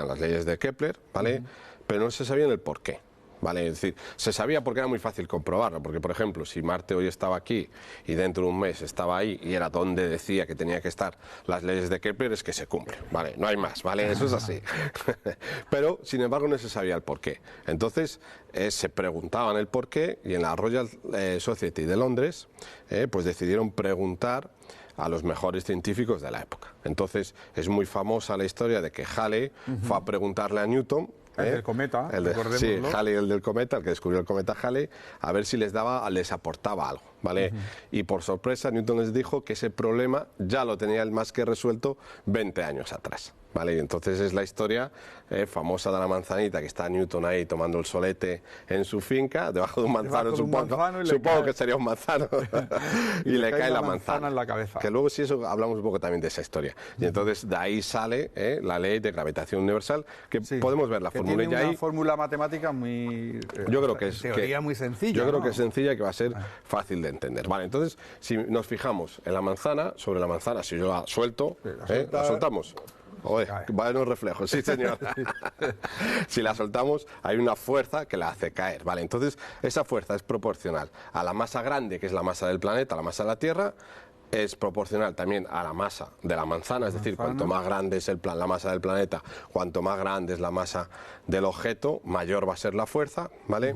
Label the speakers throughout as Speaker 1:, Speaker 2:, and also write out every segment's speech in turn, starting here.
Speaker 1: las leyes de Kepler, ¿vale? Pero no se sabían el por qué. ¿Vale? Es decir, se sabía porque era muy fácil comprobarlo, porque por ejemplo, si Marte hoy estaba aquí y dentro de un mes estaba ahí y era donde decía que tenía que estar las leyes de Kepler, es que se cumple, ¿vale? No hay más, ¿vale? Eso es así. Pero, sin embargo, no se sabía el por qué. Entonces, se preguntaban el por qué y en la Royal Society de Londres, pues decidieron preguntar a los mejores científicos de la época. Entonces, es muy famosa la historia de que Halley fue a preguntarle a Newton,
Speaker 2: el del cometa,
Speaker 1: sí, Halley, el del cometa, el que descubrió el cometa Halley, a ver si les aportaba algo, ¿vale? Y por sorpresa, Newton les dijo que ese problema ya lo tenía él más que resuelto 20 años atrás, ¿vale? Y entonces es la historia famosa de la manzanita, que está Newton ahí tomando el solete en su finca, debajo de un manzano, supongo que sería un manzano, y le cae la manzana
Speaker 2: en la cabeza.
Speaker 1: Que luego, si eso, hablamos un poco también de esa historia. Y entonces de ahí sale la ley de gravitación universal, que podemos ver la fórmula.
Speaker 2: Tiene una fórmula matemática muy...
Speaker 1: yo creo que es
Speaker 2: teoría muy sencilla.
Speaker 1: Yo creo que es sencilla y que va a ser fácil de entender. Vale, entonces, si nos fijamos en la manzana, sobre la manzana, si yo la suelto, la soltamos. Oye, vaya unos reflejos, sí señor. Si la soltamos, hay una fuerza que la hace caer, ¿vale? Entonces, esa fuerza es proporcional a la masa grande, que es la masa del planeta, la masa de la Tierra, es proporcional también a la masa de la manzana, es decir, cuanto más grande es la masa del planeta, cuanto más grande es la masa del objeto, mayor va a ser la fuerza, ¿vale?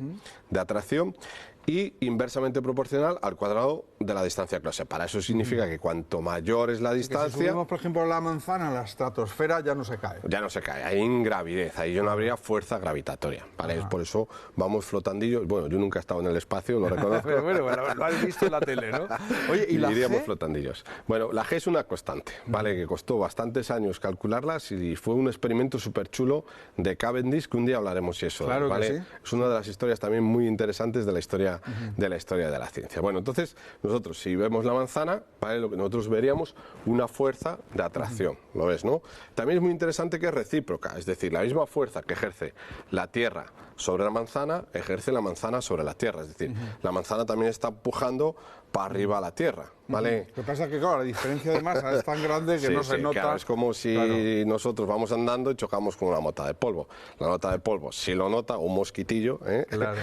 Speaker 1: De atracción. Y inversamente proporcional al cuadrado de la distancia que lo separa. Eso significa que cuanto mayor es la distancia...
Speaker 2: Si subimos, por ejemplo, la manzana a la estratosfera, ya no se cae.
Speaker 1: Ya no se cae, hay ingravidez, ahí ya no habría fuerza gravitatoria, ¿vale? Por eso vamos flotandillos. Bueno, yo nunca he estado en el espacio, lo reconozco.
Speaker 2: Pero bueno, lo has visto en la tele, ¿no? Oye, ¿y la
Speaker 1: iríamos
Speaker 2: G?
Speaker 1: Flotandillos. Bueno, la G es una constante, ¿vale? Que costó bastantes años calcularla y fue un experimento súper chulo de Cavendish, que un día hablaremos de eso,
Speaker 2: claro,
Speaker 1: ¿vale?
Speaker 2: que sí.
Speaker 1: Es una de las historias también muy interesantes de la historia de la ciencia. Bueno, entonces, nosotros si vemos la manzana, ¿vale? Lo que nosotros veríamos una fuerza de atracción, ¿lo ves, no? También es muy interesante que es recíproca, es decir, la misma fuerza que ejerce la Tierra sobre la manzana, ejerce la manzana sobre la Tierra, es decir, la manzana también está empujando para arriba a la Tierra, ¿vale?
Speaker 2: Lo que pasa es que, claro, la diferencia de masa es tan grande que no se nota.
Speaker 1: Claro, es como si nosotros vamos andando y chocamos con una mota de polvo. La nota de polvo sí lo nota, un mosquitillo,
Speaker 2: Claro.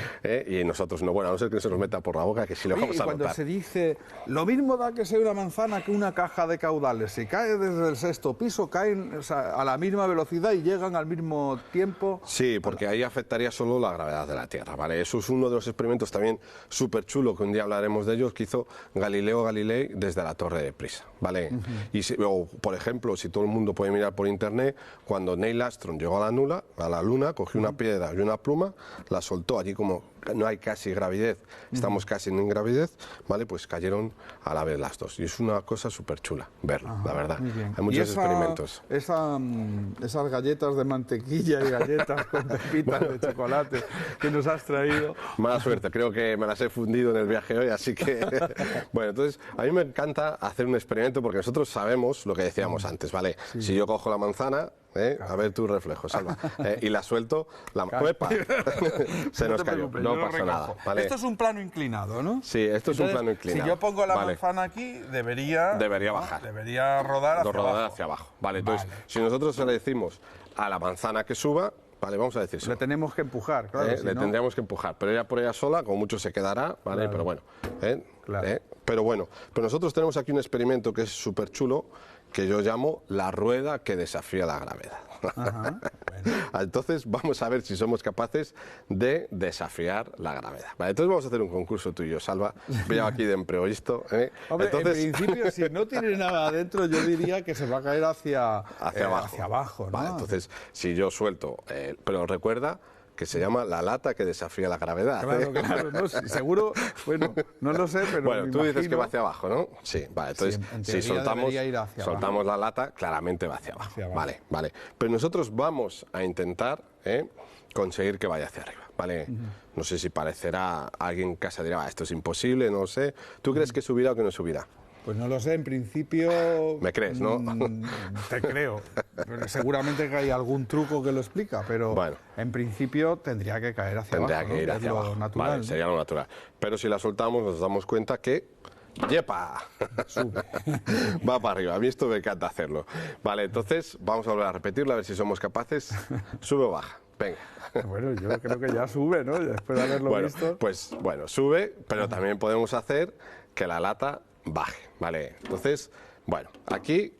Speaker 1: Y nosotros no, bueno, a no ser que se nos meta por la boca, que sí lo vamos a
Speaker 2: cuando
Speaker 1: notar.
Speaker 2: se dice, lo mismo da que sea una manzana que una caja de caudales, si cae desde el sexto piso, caen a la misma velocidad y llegan al mismo tiempo.
Speaker 1: Sí, porque ahí afectaría solo la gravedad de la Tierra, ¿vale? Eso es uno de los experimentos también súper chulo, que un día hablaremos de ellos, que hizo Galileo Galilei desde la Torre de Pisa, ¿vale? Y por ejemplo, si todo el mundo puede mirar por internet, cuando Neil Armstrong llegó a la Luna, cogió una piedra y una pluma, la soltó allí, como no hay casi gravidez, estamos casi en ingravidez, ¿vale? Pues cayeron a la vez las dos. Y es una cosa súper chula verlo, la verdad. Hay muchos experimentos.
Speaker 2: Esas galletas de mantequilla y galletas con pepitas de chocolate que nos has traído.
Speaker 1: Mala suerte, creo que me las he fundido en el viaje hoy, así que... Bueno, entonces, a mí me encanta hacer un experimento porque nosotros sabemos lo que decíamos antes, ¿vale? Sí. Si yo cojo la manzana... a ver tu reflejo, Salva. Y la suelto, ¡Uepa! Se nos cayó, no pasa nada. ¿Vale?
Speaker 2: Esto es un plano inclinado, ¿no?
Speaker 1: Sí, esto es un plano inclinado.
Speaker 2: Si yo pongo la manzana aquí, debería
Speaker 1: bajar.
Speaker 2: Debería rodar
Speaker 1: hacia abajo. Vale, entonces, si nosotros le decimos a la manzana que suba, vale, vamos a decir.
Speaker 2: Le tenemos que empujar, claro.
Speaker 1: Le tendríamos que empujar, pero ella por ella sola, como mucho se quedará, ¿vale? Claro. Pero bueno. Pero nosotros tenemos aquí un experimento que es súper chulo, que yo llamo la rueda que desafía la gravedad.
Speaker 2: Bueno.
Speaker 1: Entonces vamos a ver si somos capaces de desafiar la gravedad. Vale, entonces vamos a hacer un concurso tú y yo, Salva. Veo aquí de empreoisto.
Speaker 2: Hombre, entonces... en principio, si no tiene nada adentro, yo diría que se va a caer hacia abajo, ¿no?
Speaker 1: Vale, entonces, si yo suelto, pero recuerda que se llama la lata que desafía la gravedad.
Speaker 2: Claro, no, seguro, bueno, no lo sé, pero
Speaker 1: bueno, tú dices que va hacia abajo, ¿no? Sí, vale, entonces, si soltamos la lata, claramente va hacia abajo. Vale. Pero nosotros vamos a intentar conseguir que vaya hacia arriba, ¿vale? No sé si parecerá, alguien en casa dirá, esto es imposible, no sé. ¿Tú crees que subirá o que no subirá?
Speaker 2: Pues no lo sé, en principio...
Speaker 1: ¿Me crees, no?
Speaker 2: Te creo. Pero seguramente que hay algún truco que lo explica, pero bueno, en principio tendría que caer hacia abajo.
Speaker 1: Tendría que ir hacia abajo.
Speaker 2: Natural,
Speaker 1: vale, sería lo natural. Pero si la soltamos nos damos cuenta que ¡Yepa!
Speaker 2: Sube.
Speaker 1: Va para arriba. A mí esto me encanta hacerlo. Vale, entonces vamos a volver a repetirlo a ver si somos capaces. ¿Sube o baja? Venga.
Speaker 2: Bueno, yo creo que ya sube, ¿no? Después de haberlo visto.
Speaker 1: Pues bueno, sube, pero también podemos hacer que la lata baje, ¿vale? Entonces, bueno, aquí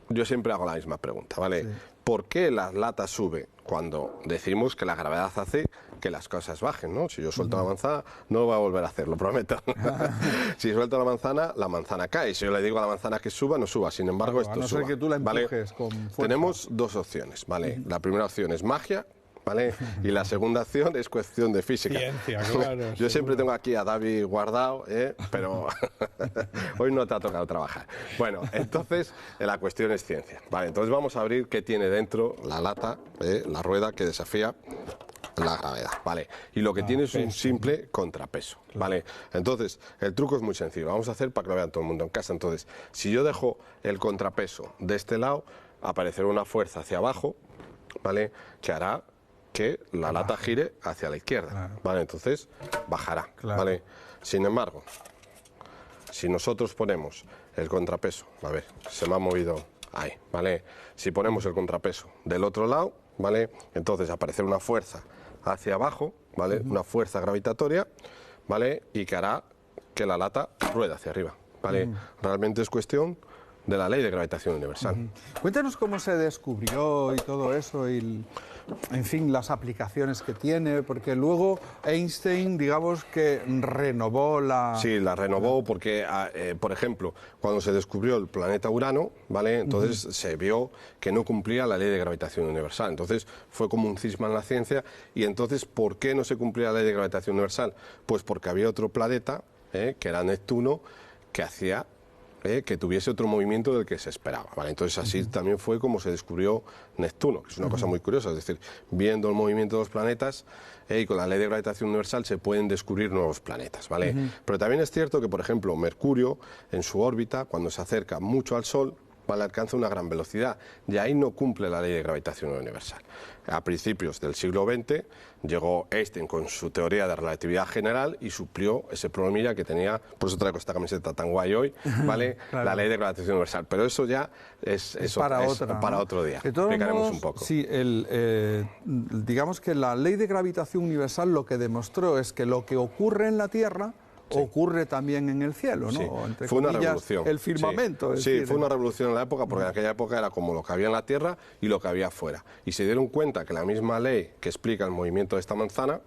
Speaker 1: yo siempre hago la misma pregunta, ¿vale? Sí. ¿Por qué la lata sube cuando decimos que la gravedad hace que las cosas bajen, ¿no? Si yo suelto la manzana, no lo voy a volver a hacer, lo prometo. Si suelto la manzana cae. Si yo le digo a la manzana que suba, no suba. Sin embargo,
Speaker 2: claro,
Speaker 1: esto suba.
Speaker 2: A no ser que tú la empujes,
Speaker 1: ¿vale?
Speaker 2: Con fuerza.
Speaker 1: Tenemos dos opciones, ¿vale? La primera opción es magia, ¿vale? Y la segunda opción es cuestión de física.
Speaker 2: Ciencia, claro.
Speaker 1: Yo siempre tengo aquí a David guardado, pero hoy no te ha tocado trabajar. Bueno, entonces la cuestión es ciencia. Vale, entonces vamos a abrir qué tiene dentro la lata, la rueda que desafía la gravedad, ¿vale? Y lo que tiene es un simple contrapeso, ¿vale? Entonces, el truco es muy sencillo. Vamos a hacer para que lo vean todo el mundo en casa. Entonces, si yo dejo el contrapeso de este lado, aparecerá una fuerza hacia abajo, ¿vale? Que hará que la lata gire hacia la izquierda, claro. ¿Vale? Entonces bajará, claro. ¿Vale? Sin embargo, si nosotros ponemos el contrapeso, a ver, se me ha movido ahí, ¿vale? Si ponemos el contrapeso del otro lado, ¿vale? Entonces aparecerá una fuerza hacia abajo, ¿vale? Una fuerza gravitatoria, ¿vale? Y que hará que la lata ruede hacia arriba, ¿vale? Realmente es cuestión de la ley de gravitación universal.
Speaker 2: Cuéntanos cómo se descubrió y todo eso, y, en fin, las aplicaciones que tiene, porque luego Einstein, digamos que renovó la...
Speaker 1: Sí, la renovó porque, por ejemplo, cuando se descubrió el planeta Urano, ¿vale? Entonces se vio que no cumplía la ley de gravitación universal. Entonces fue como un cisma en la ciencia. Y entonces, ¿por qué no se cumplía la ley de gravitación universal? Pues porque había otro planeta, que era Neptuno, que hacía que tuviese otro movimiento del que se esperaba, ¿vale? Entonces así también fue como se descubrió Neptuno, que es una cosa muy curiosa, es decir, viendo el movimiento de los planetas y con la ley de gravitación universal se pueden descubrir nuevos planetas, ¿vale? Pero también es cierto que, por ejemplo, Mercurio en su órbita, cuando se acerca mucho al Sol, ¿vale? Alcanza una gran velocidad y ahí no cumple la ley de gravitación universal. A principios del siglo XX llegó Einstein con su teoría de relatividad general y suplió ese problemilla que tenía, por eso traigo esta camiseta tan guay hoy, ¿vale? Claro. La ley de gravitación universal. Pero eso ya es para otro día. Explicaremos un poco.
Speaker 2: Sí, digamos que la ley de gravitación universal lo que demostró es que lo que ocurre en la Tierra ocurre también en el cielo, ¿no?
Speaker 1: Sí.
Speaker 2: Entre
Speaker 1: fue una
Speaker 2: comillas,
Speaker 1: revolución.
Speaker 2: El firmamento.
Speaker 1: Sí, fue una revolución en la época, porque en aquella época era como lo que había en la Tierra y lo que había afuera. Y se dieron cuenta que la misma ley que explica el movimiento de esta manzana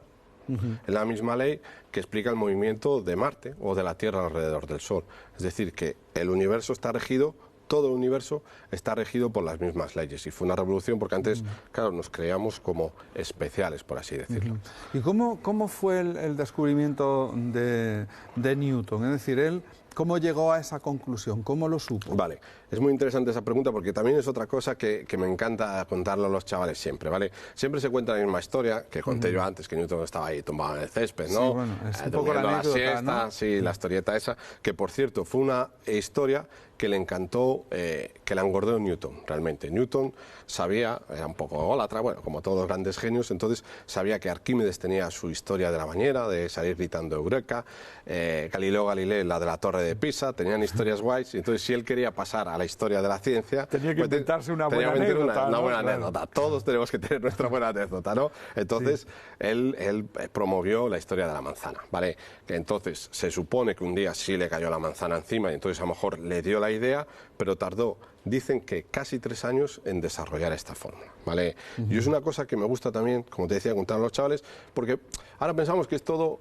Speaker 1: es la misma ley que explica el movimiento de Marte o de la Tierra alrededor del Sol. Es decir, que el universo está regido, todo el universo está regido por las mismas leyes. Y fue una revolución porque antes, claro, nos creíamos como especiales, por así decirlo.
Speaker 2: ¿Y cómo fue el descubrimiento de Newton? Es decir, él, ¿cómo llegó a esa conclusión? ¿Cómo lo supo?
Speaker 1: Vale, es muy interesante esa pregunta porque también es otra cosa que me encanta contarlo a los chavales siempre, ¿vale? Siempre se cuenta la misma historia que conté yo antes, que Newton estaba ahí tumbado en el césped, ¿no?
Speaker 2: Sí, bueno, es un poco la anécdota,
Speaker 1: siesta,
Speaker 2: ¿no?
Speaker 1: Sí, la historieta esa, que por cierto fue una historia que le encantó, que la engordó Newton, realmente. Newton sabía, era un poco ególatra, bueno, como todos los grandes genios, entonces sabía que Arquímedes tenía su historia de la bañera, de salir gritando Eureka, Galileo Galilei la de la Torre de Pisa, tenían historias guays, y entonces si él quería pasar a la historia de la ciencia...
Speaker 2: Tenía que inventarse una buena anécdota.
Speaker 1: Una buena anécdota, todos tenemos que tener nuestra buena anécdota, ¿no? Entonces, él promovió la historia de la manzana, ¿vale? Que entonces se supone que un día sí le cayó la manzana encima y entonces a lo mejor le dio la idea, pero tardó, dicen que casi 3 años en desarrollar esta fórmula, ¿vale? Y es una cosa que me gusta también, como te decía, contar a los chavales, porque ahora pensamos que es todo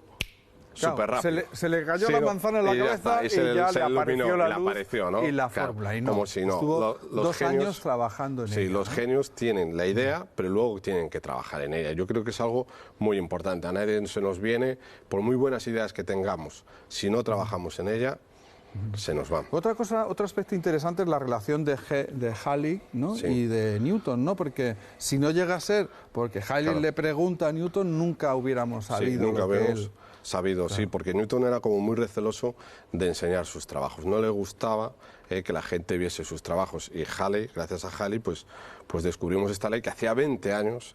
Speaker 1: súper rápido.
Speaker 2: Se le cayó la manzana en la cabeza y ya le apareció la luz
Speaker 1: ¿no?
Speaker 2: y la fórmula. Y no,
Speaker 1: como si no.
Speaker 2: Estuvo
Speaker 1: los
Speaker 2: 2
Speaker 1: genios,
Speaker 2: años trabajando en ella.
Speaker 1: Sí, los genios tienen la idea, pero luego tienen que trabajar en ella. Yo creo que es algo muy importante. A nadie se nos viene, por muy buenas ideas que tengamos, si no trabajamos en ella, se nos va.
Speaker 2: Otro aspecto interesante es la relación de Halley, ¿no? Y de Newton, ¿no? Porque si no llega a ser, porque Halley le pregunta a Newton, nunca hubiéramos sabido.
Speaker 1: Sí, nunca
Speaker 2: hubiéramos
Speaker 1: sabido, sí, porque Newton era como muy receloso de enseñar sus trabajos. No le gustaba que la gente viese sus trabajos. Y Halley, gracias a Halley, pues descubrimos esta ley que hacía 20 años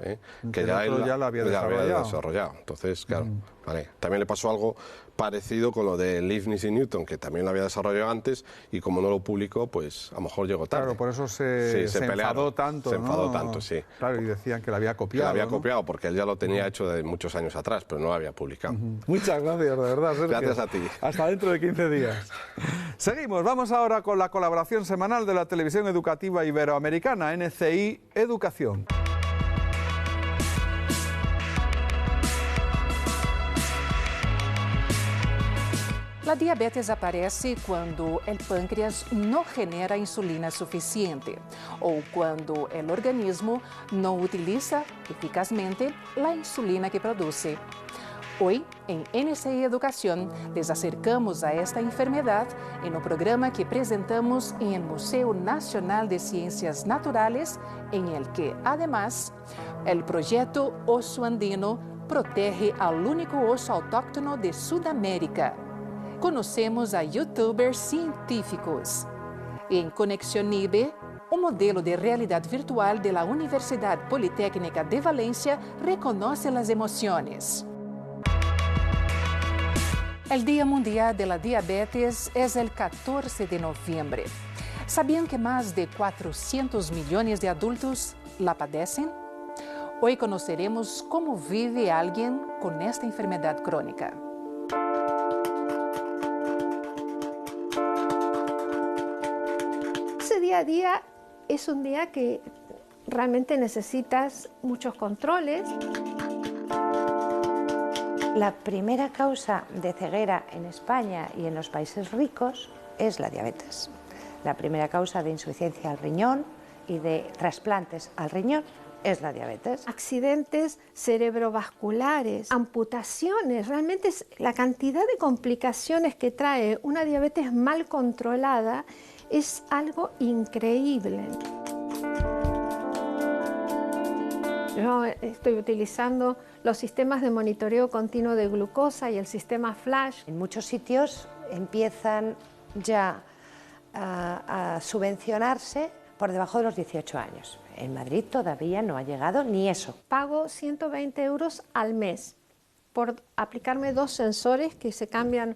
Speaker 1: que ya él
Speaker 2: ya la había
Speaker 1: desarrollado. Entonces, claro, vale. También le pasó algo parecido con lo de Leibniz y Newton, que también lo había desarrollado antes, y como no lo publicó, pues a lo mejor llegó tarde.
Speaker 2: Claro, por eso se enfadó tanto.
Speaker 1: Se enfadó tanto, sí.
Speaker 2: Claro, y decían que la había copiado.
Speaker 1: Que la había copiado, porque él ya lo tenía hecho de muchos años atrás, pero no lo había publicado.
Speaker 2: Muchas gracias, de verdad, Sergio.
Speaker 1: Gracias a ti.
Speaker 2: Hasta dentro de 15 días. Seguimos, vamos ahora con la colaboración semanal de la televisión educativa iberoamericana, NCI Educación.
Speaker 3: La diabetes aparece cuando el páncreas no genera insulina suficiente o cuando el organismo no utiliza eficazmente la insulina que produce. Hoy, en NCI Educación, les acercamos a esta enfermedad en un programa que presentamos en el Museo Nacional de Ciencias Naturales, en el que, además, el proyecto Oso Andino protege al único oso autóctono de Sudamérica. Conocemos a youtubers científicos. En Conexión IBE, un modelo de realidad virtual de la Universidad Politécnica de Valencia reconoce las emociones. El Día Mundial de la Diabetes es el 14 de noviembre. ¿Sabían que más de 400 millones de adultos la padecen? Hoy conoceremos cómo vive alguien con esta enfermedad crónica.
Speaker 4: Ese día a día es un día que realmente necesitas muchos controles.
Speaker 5: La primera causa de ceguera en España y en los países ricos es la diabetes. La primera causa de insuficiencia al riñón y de trasplantes al riñón es la diabetes.
Speaker 4: Accidentes cerebrovasculares, amputaciones, realmente es la cantidad de complicaciones que trae una diabetes mal controlada es algo increíble. Yo estoy utilizando los sistemas de monitoreo continuo de glucosa y el sistema Flash.
Speaker 5: En muchos sitios empiezan ya a subvencionarse por debajo de los 18 años. En Madrid todavía no ha llegado ni eso.
Speaker 4: Pago 120 € al mes por aplicarme 2 sensores que se cambian.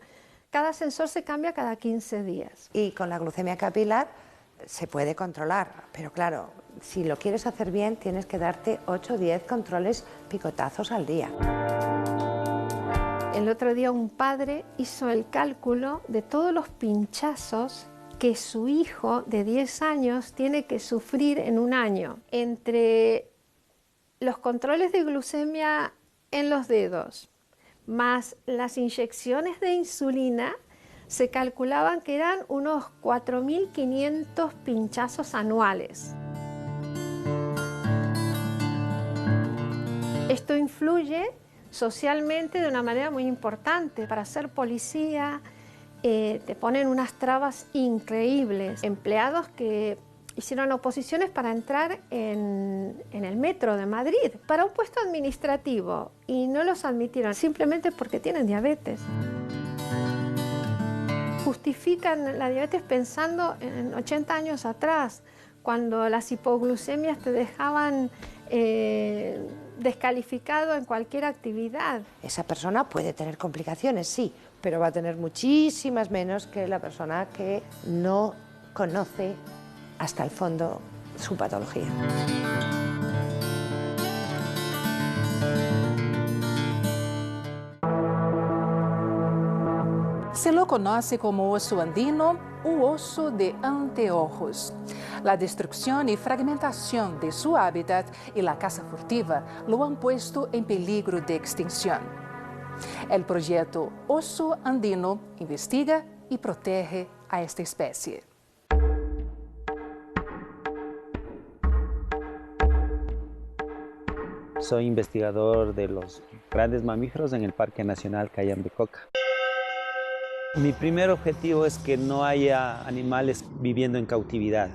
Speaker 4: Cada sensor se cambia cada 15 días.
Speaker 5: Y con la glucemia capilar se puede controlar, pero claro, si lo quieres hacer bien tienes que darte 8 o 10 controles picotazos al día.
Speaker 4: El otro día un padre hizo el cálculo de todos los pinchazos que su hijo de 10 años tiene que sufrir en un año. Entre los controles de glucemia en los dedos, más las inyecciones de insulina, se calculaban que eran unos 4.500 pinchazos anuales. Esto influye socialmente de una manera muy importante. Para ser policía te ponen unas trabas increíbles. Empleados que hicieron oposiciones para entrar en el metro de Madrid para un puesto administrativo y no los admitieron simplemente porque tienen diabetes. Justifican la diabetes pensando en 80 años atrás, cuando las hipoglucemias te dejaban descalificado en cualquier actividad.
Speaker 5: Esa persona puede tener complicaciones, sí, pero va a tener muchísimas menos que la persona que no conoce hasta el fondo su patología.
Speaker 3: Se lo conoce como oso andino u oso de anteojos. La destrucción y fragmentación de su hábitat y la caza furtiva lo han puesto en peligro de extinción. El proyecto Oso Andino investiga y protege a esta especie.
Speaker 6: Soy investigador de los grandes mamíferos en el Parque Nacional Cayambe-Coca. Mi primer objetivo es que no haya animales viviendo en cautividad.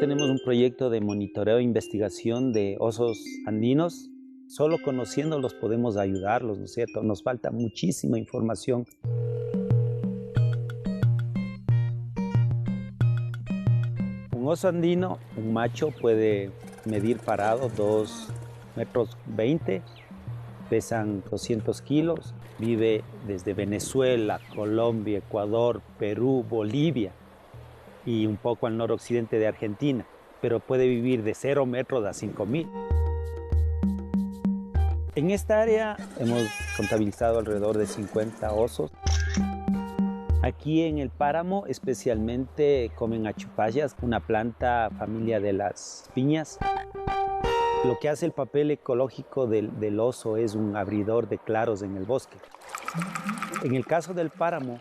Speaker 6: Tenemos un proyecto de monitoreo e investigación de osos andinos. Solo conociéndolos podemos ayudarlos, ¿no es cierto? Nos falta muchísima información. oso andino, un macho puede medir parado 2,20 metros, pesan 200 kilos, vive desde Venezuela, Colombia, Ecuador, Perú, Bolivia y un poco al noroccidente de Argentina, pero puede vivir de 0 metros a 5.000. En esta área hemos contabilizado alrededor de 50 osos. Aquí en el páramo especialmente comen achupallas, una planta familia de las piñas. Lo que hace el papel ecológico del oso es un abridor de claros en el bosque. En el caso del páramo,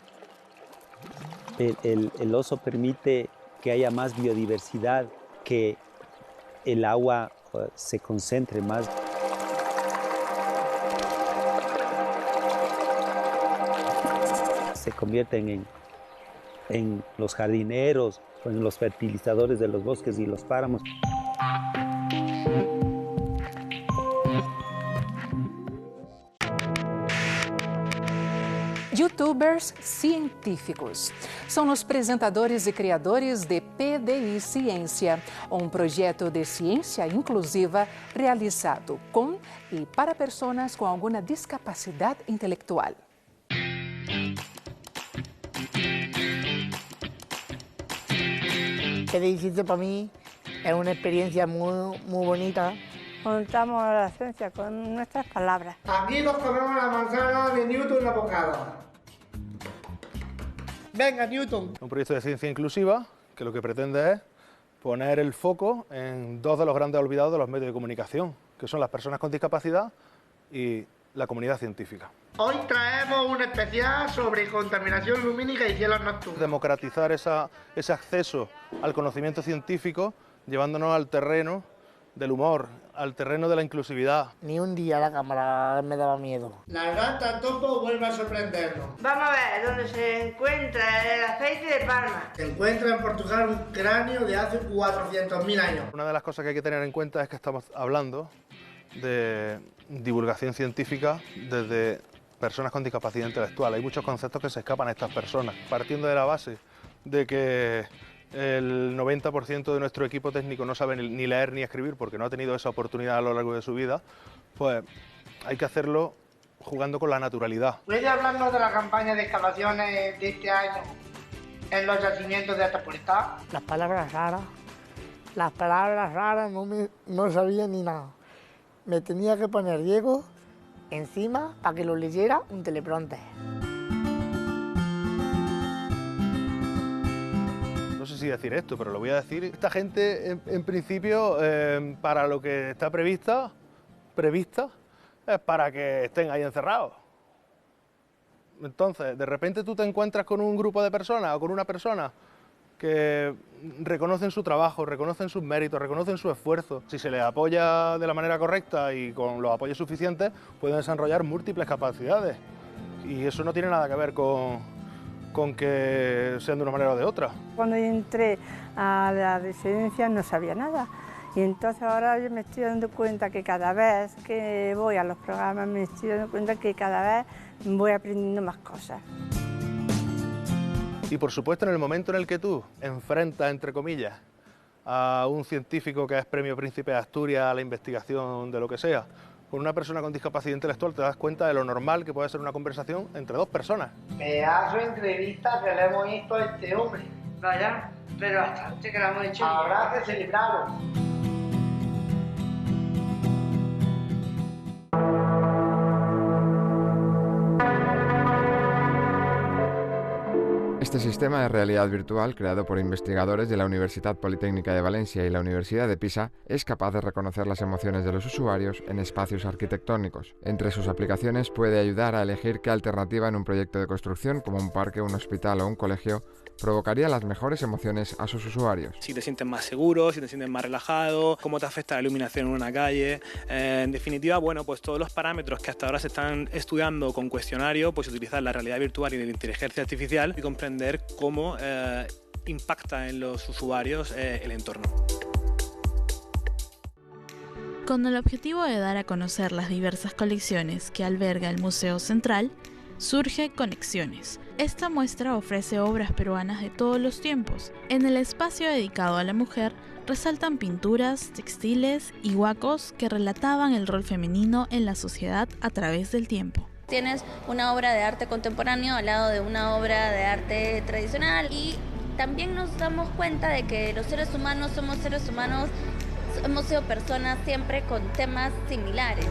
Speaker 6: el oso permite que haya más biodiversidad, que el agua se concentre más. Se convierten en los jardineros o en los fertilizadores de los bosques y los páramos.
Speaker 3: Youtubers científicos. São os apresentadores e criadores de PDI Ciência, um projeto de ciência inclusiva realizado com e para pessoas com alguma discapacidade intelectual.
Speaker 7: PDI Ciência para mí es una experiencia muy bonita.
Speaker 8: Contamos la ciencia con nuestras palabras.
Speaker 7: Aquí nos comemos la manzana de Newton abocada. Venga, Newton.
Speaker 9: Un proyecto de ciencia inclusiva que lo que pretende es poner el foco en dos de los grandes olvidados de los medios de comunicación, que son las personas con discapacidad y la comunidad científica.
Speaker 7: Hoy traemos un especial sobre contaminación lumínica y cielos nocturnos.
Speaker 9: Democratizar ese acceso al conocimiento científico, llevándonos al terreno del humor, al terreno de la inclusividad.
Speaker 7: Ni un día la cámara me daba miedo. La gata topo vuelve a sorprendernos.
Speaker 8: Vamos a ver dónde se encuentra el aceite de palma.
Speaker 7: Se encuentra en Portugal un cráneo de hace 400.000 años.
Speaker 9: Una de las cosas que hay que tener en cuenta es que estamos hablando de divulgación científica desde personas con discapacidad intelectual. Hay muchos conceptos que se escapan a estas personas, partiendo de la base de que el 90% de nuestro equipo técnico no sabe ni leer ni escribir porque no ha tenido esa oportunidad a lo largo de su vida, pues hay que hacerlo jugando con la naturalidad.
Speaker 7: ¿Puede hablarnos de la campaña de excavaciones de este año en los yacimientos de Atapuerca? Las palabras raras no sabía ni nada. Me tenía que poner Diego encima para que lo leyera un teleprompter.
Speaker 9: No sé si decir esto, pero lo voy a decir. Esta gente, en principio, para lo que está prevista, es para que estén ahí encerrados. Entonces, de repente tú te encuentras con un grupo de personas o con una persona que reconocen su trabajo, reconocen sus méritos, reconocen su esfuerzo. Si se les apoya de la manera correcta y con los apoyos suficientes, pueden desarrollar múltiples capacidades. Y eso no tiene nada que ver con que sean de una manera o de otra.
Speaker 8: Cuando yo entré a la residencia no sabía nada y entonces ahora yo me estoy dando cuenta que cada vez que voy a los programas me estoy dando cuenta que cada vez voy aprendiendo más cosas.
Speaker 9: Y por supuesto en el momento en el que tú enfrentas, entre comillas, a un científico que es Premio Príncipe de Asturias a la investigación de lo que sea, con una persona con discapacidad intelectual te das cuenta de lo normal que puede ser una conversación entre dos personas.
Speaker 7: Pedazo de entrevista que le hemos visto a este hombre.
Speaker 8: Vaya, pero bastante que lo hemos hecho.
Speaker 7: Habrá que celebrarlo.
Speaker 10: Este sistema de realidad virtual, creado por investigadores de la Universitat Politécnica de Valencia y la Universidad de Pisa, es capaz de reconocer las emociones de los usuarios en espacios arquitectónicos. Entre sus aplicaciones puede ayudar a elegir qué alternativa en un proyecto de construcción, como un parque, un hospital o un colegio, provocaría las mejores emociones a sus usuarios.
Speaker 11: Si te sientes más seguro, si te sientes más relajado, cómo te afecta la iluminación en una calle. En definitiva, bueno, pues todos los parámetros que hasta ahora se están estudiando con cuestionario, pues utilizar la realidad virtual y la inteligencia artificial y comprender cómo impacta en los usuarios el entorno.
Speaker 12: Con el objetivo de dar a conocer las diversas colecciones que alberga el Museo Central, surge Conexiones. Esta muestra ofrece obras peruanas de todos los tiempos. En el espacio dedicado a la mujer, resaltan pinturas, textiles y huacos que relataban el rol femenino en la sociedad a través del tiempo.
Speaker 13: Tienes una obra de arte contemporáneo al lado de una obra de arte tradicional y también nos damos cuenta de que los seres humanos somos seres humanos, hemos sido personas siempre con temas similares.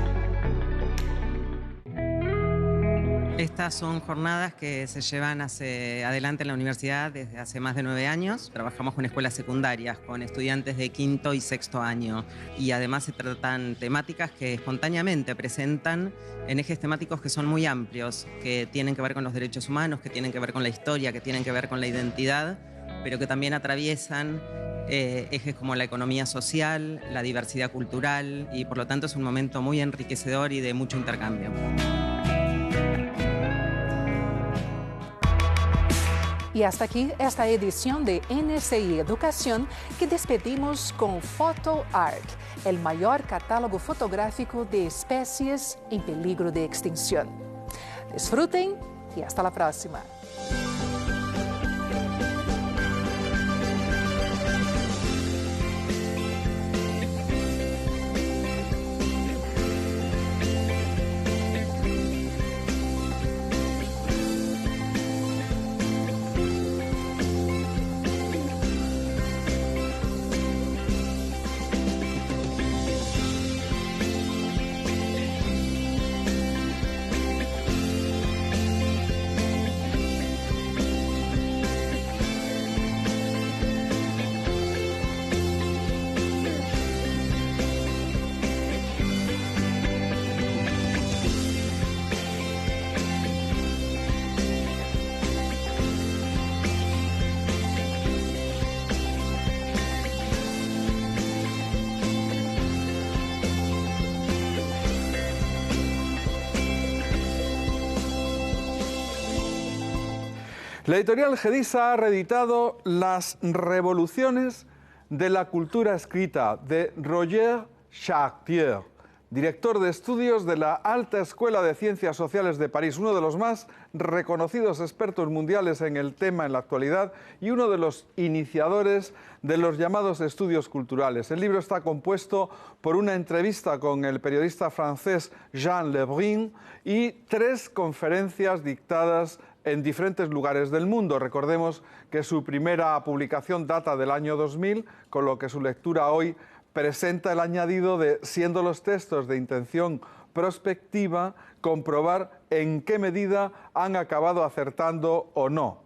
Speaker 14: Estas son jornadas que se llevan adelante en la universidad desde hace más de 9 años. Trabajamos con escuelas secundarias, con estudiantes de 5º y 6º año. Y además se tratan temáticas que espontáneamente presentan en ejes temáticos que son muy amplios, que tienen que ver con los derechos humanos, que tienen que ver con la historia, que tienen que ver con la identidad, pero que también atraviesan ejes como la economía social, la diversidad cultural, y por lo tanto es un momento muy enriquecedor y de mucho intercambio.
Speaker 3: Y hasta aquí esta edición de NCI Educación, que despedimos con Photo Ark, el mayor catálogo fotográfico de especies en peligro de extinción. Disfruten y hasta la próxima.
Speaker 2: La editorial Gedisa ha reeditado Las revoluciones de la cultura escrita de Roger Chartier, director de estudios de la Alta Escuela de Ciencias Sociales de París, uno de los más reconocidos expertos mundiales en el tema en la actualidad y uno de los iniciadores de los llamados estudios culturales. El libro está compuesto por una entrevista con el periodista francés Jean Le Brun y 3 conferencias dictadas en diferentes lugares del mundo. Recordemos que su primera publicación data del año 2000, con lo que su lectura hoy presenta el añadido de, siendo los textos de intención prospectiva, comprobar en qué medida han acabado acertando o no.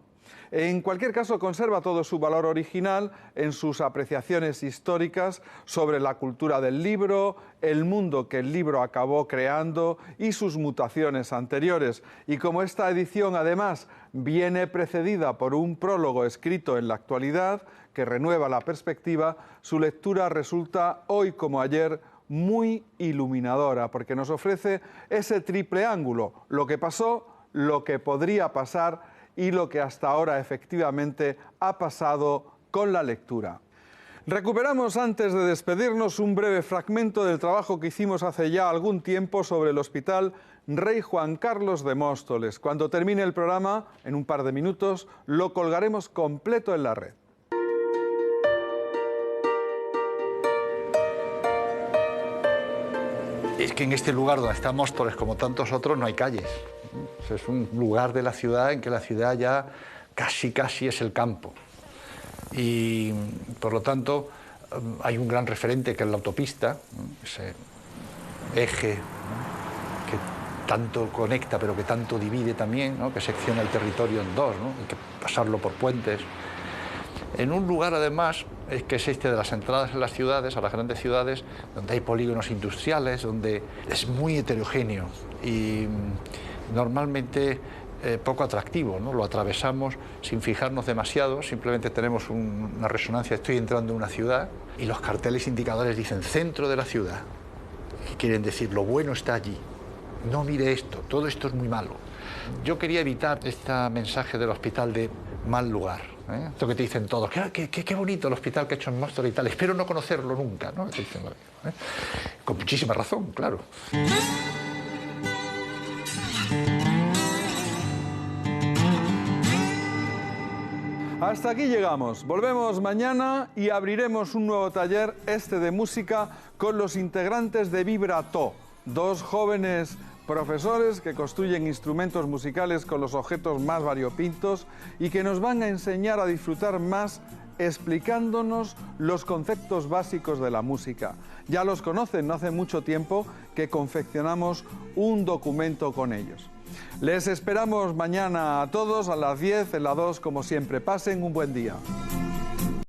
Speaker 2: En cualquier caso, conserva todo su valor original en sus apreciaciones históricas sobre la cultura del libro, el mundo que el libro acabó creando y sus mutaciones anteriores. Y como esta edición, además, viene precedida por un prólogo escrito en la actualidad que renueva la perspectiva, su lectura resulta hoy como ayer muy iluminadora, porque nos ofrece ese triple ángulo: lo que pasó, lo que podría pasar y lo que hasta ahora efectivamente ha pasado con la lectura. Recuperamos, antes de despedirnos, un breve fragmento del trabajo que hicimos hace ya algún tiempo sobre el Hospital Rey Juan Carlos de Móstoles. Cuando termine el programa, en un par de minutos, lo colgaremos completo en la red.
Speaker 15: Es que en este lugar donde está Móstoles, como tantos otros, no hay calles. Es un lugar de la ciudad en que la ciudad ya casi es el campo. Y por lo tanto hay un gran referente que es la autopista, ese eje que tanto conecta pero que tanto divide también, ¿no? Que secciona el territorio en dos, ¿no? Hay que pasarlo por puentes. En un lugar, además, que es este de las entradas en las ciudades, a las grandes ciudades, donde hay polígonos industriales, donde es muy heterogéneo y normalmente poco atractivo, ¿no? Lo atravesamos sin fijarnos demasiado, simplemente tenemos una resonancia, estoy entrando en una ciudad, y los carteles indicadores dicen centro de la ciudad, que quieren decir lo bueno está allí. No mire esto, todo esto es muy malo. Yo quería evitar este mensaje del hospital de mal lugar, ¿eh? Esto que te dicen todos, qué bonito el hospital que he hecho en Móstoles y tal, espero no conocerlo nunca, ¿no? Con muchísima razón, claro.
Speaker 2: Hasta aquí llegamos. Volvemos mañana y abriremos un nuevo taller, de música, con los integrantes de Vibrato, 2 jóvenes profesores que construyen instrumentos musicales con los objetos más variopintos y que nos van a enseñar a disfrutar más explicándonos los conceptos básicos de la música. Ya los conocen, no hace mucho tiempo que confeccionamos un documento con ellos. Les esperamos mañana a todos a las 10 en la 2, como siempre. Pasen un buen día.